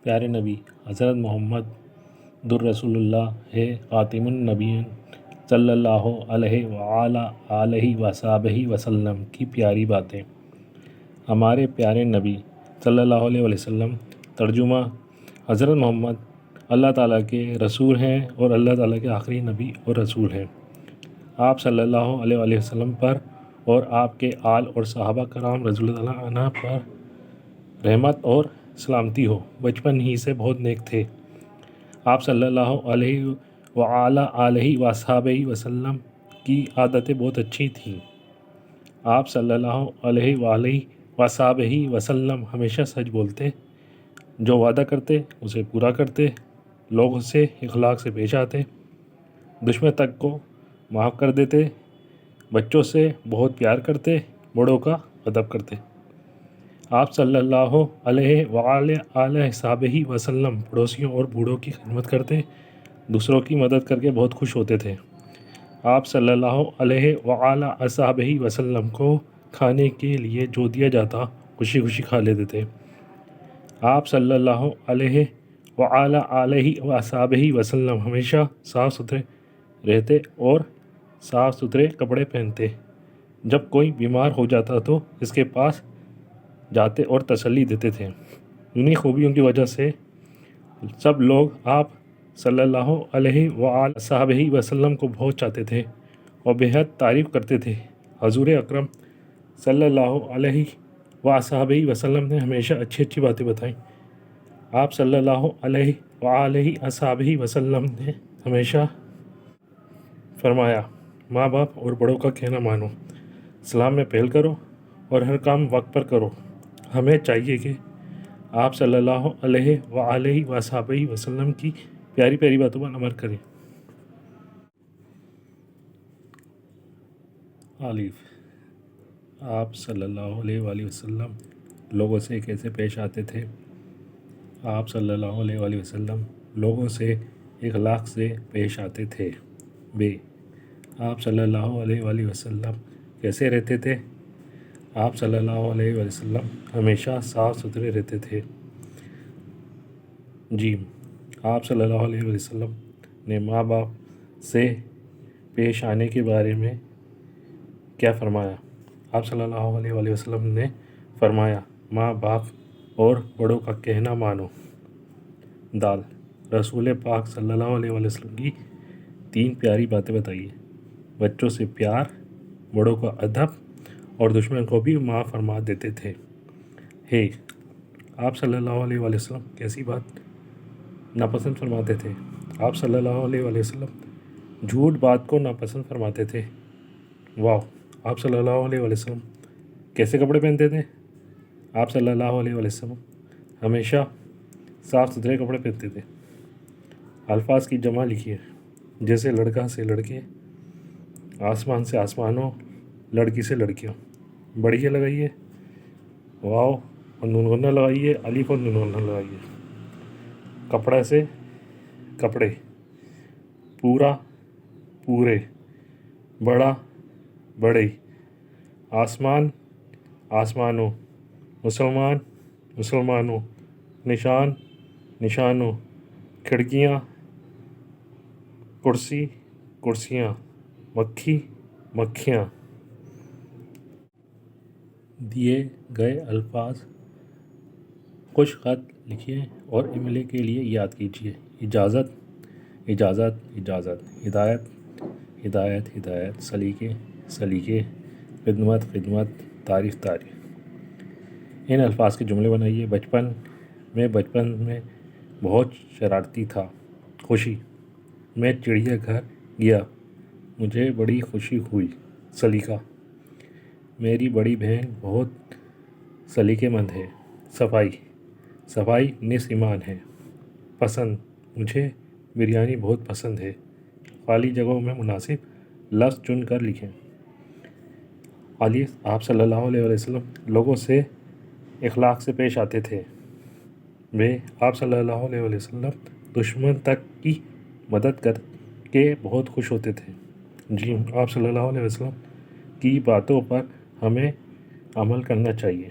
پیارے نبی حضرت محمد رسول اللہ ہے خاتم النبیین صلی اللہ علیہ وآلہ آلہ وصحبہ وسلم کی پیاری باتیں۔ ہمارے پیارے نبی صلی اللہ علیہ وسلم ترجمہ حضرت محمد اللہ تعالیٰ کے رسول ہیں اور اللہ تعالیٰ کے آخری نبی اور رسول ہیں۔ آپ صلی اللہ علیہ وسلم پر اور آپ کے آل اور صحابہ کرام رضی اللہ عنہ پر رحمت اور سلامتی ہو۔ بچپن ہی سے بہت نیک تھے۔ آپ صلی اللہ علیہ وآلہ آلہ وصحبہ وسلم کی عادتیں بہت اچھی تھیں۔ آپ صلی اللہ علیہ وآلہ وصحبہ وسلم ہمیشہ سچ بولتے، جو وعدہ کرتے اسے پورا کرتے، لوگوں سے اخلاق سے پیش آتے، دشمن تک کو معاف کر دیتے، بچوں سے بہت پیار کرتے، بڑوں کا ادب کرتے۔ آپ صلی اللہ علیہ وآلہ وصحبہ وسلم پڑوسیوں اور بوڑھوں کی خدمت کرتے، دوسروں کی مدد کر کے بہت خوش ہوتے تھے۔ آپ صلی اللہ علیہ وآلہ وصحبہ وسلم کو کھانے کے لیے جو دیا جاتا خوشی خوشی کھا لیتے تھے۔ آپ صلی اللہ علیہ وآلہ آلہ وصحبہ وسلم ہمیشہ صاف ستھرے رہتے اور صاف ستھرے کپڑے پہنتے۔ جب کوئی بیمار ہو جاتا تو اس کے پاس جاتے اور تسلی دیتے تھے۔ انہی خوبیوں کی وجہ سے سب لوگ آپ صلی اللہ علیہ وآلہ وصحبہ وسلم کو بہت چاہتے تھے اور بہت تعریف کرتے تھے۔ حضور اکرم صلی اللہ علیہ وصحبہ وسلم نے ہمیشہ اچھی اچھی باتیں بتائیں۔ آپ صلی اللہ علیہ وآلہ وصحبہ وسلم نے ہمیشہ فرمایا، ماں باپ اور بڑوں کا کہنا مانو، اسلام میں پہل کرو اور ہر کام وقت پر کرو۔ ہمیں چاہیے کہ آپ صلی اللہ علیہ وآلہ وصحبہ وسلم کی پیاری پیاری باتوں پر عمل کریں۔ الف۔ آپ صلی اللہ علیہ وآلہ وسلم لوگوں سے کیسے پیش آتے تھے؟ آپ صلی اللہ علیہ وآلہ وسلم لوگوں سے اخلاق سے پیش آتے تھے۔ ب۔ آپ صلی اللہ علیہ وآلہ وسلم کیسے رہتے تھے؟ آپ صلی اللہ علیہ وآلہ وسلم ہمیشہ صاف ستھرے رہتے تھے۔ ج۔ آپ صلی اللہ علیہ وآلہ وسلم نے ماں باپ سے پیش آنے کے بارے میں کیا فرمایا؟ آپ صلی اللہ علیہ وآلہ وسلم نے فرمایا، ماں باپ اور بڑوں کا کہنا مانو۔ د۔ رسول پاک صلی اللہ علیہ وآلہ وسلم کی 3 پیاری باتیں بتائیے۔ بچوں سے پیار، بڑوں کا ادب اور دشمن کو بھی معاف فرما دیتے تھے۔ ہے۔ آپ صلی اللہ علیہ وآلہ وسلم کیسی بات ناپسند فرماتے تھے؟ آپ صلی اللہ علیہ وآلہ وسلم جھوٹ بات کو ناپسند فرماتے تھے۔ واو۔ آپ صلی اللہ علیہ وآلہ وسلم کیسے کپڑے پہنتے تھے؟ آپ صلی اللہ علیہ وآلہ وسلم ہمیشہ صاف ستھرے کپڑے پہنتے تھے۔ الفاظ کی جمع لکھیے، جیسے لڑکا سے لڑکے، آسمان سے آسمانوں، لڑکی سے لڑکیوں۔ بڑھیا لگائیے، واو اور نون غنہ لگائیے، الف اور نون غنہ لگائیے۔ کپڑا سے کپڑے، پورا پورے، بڑا بڑے، آسمان آسمانوں، مسلمان مسلمانوں، نشان نشانوں، کھڑکیاں کرسی کرسیاں، مکھی مکھیاں۔ دیے گئے الفاظ خوش خط لکھیے اور املے کے لیے یاد کیجیے۔ اجازت اجازت اجازت، ہدایت ہدایت ہدایت، سلیقے سلیقے، خدمت خدمت، تعریف تعریف۔ ان الفاظ کے جملے بنائیے۔ بچپن میں بہت شرارتی تھا۔ خوشی، میں چڑیا گھر گیا، مجھے بڑی خوشی ہوئی۔ سلیقہ، میری بڑی بہن بہت سلیقے مند ہے۔ صفائی، صفائی نصف ایمان ہے۔ پسند، مجھے بریانی بہت پسند ہے۔ خالی جگہوں میں مناسب لفظ چن کر لکھیں۔ الف۔ آپ صلی اللہ علیہ وسلم لوگوں سے اخلاق سے پیش آتے تھے۔ ب۔ آپ صلی اللہ علیہ وسلم دشمن تک کی مدد کر کے بہت خوش ہوتے تھے۔ ج۔ آپ صلی اللہ علیہ وسلم کی باتوں پر ہمیں عمل کرنا چاہیے۔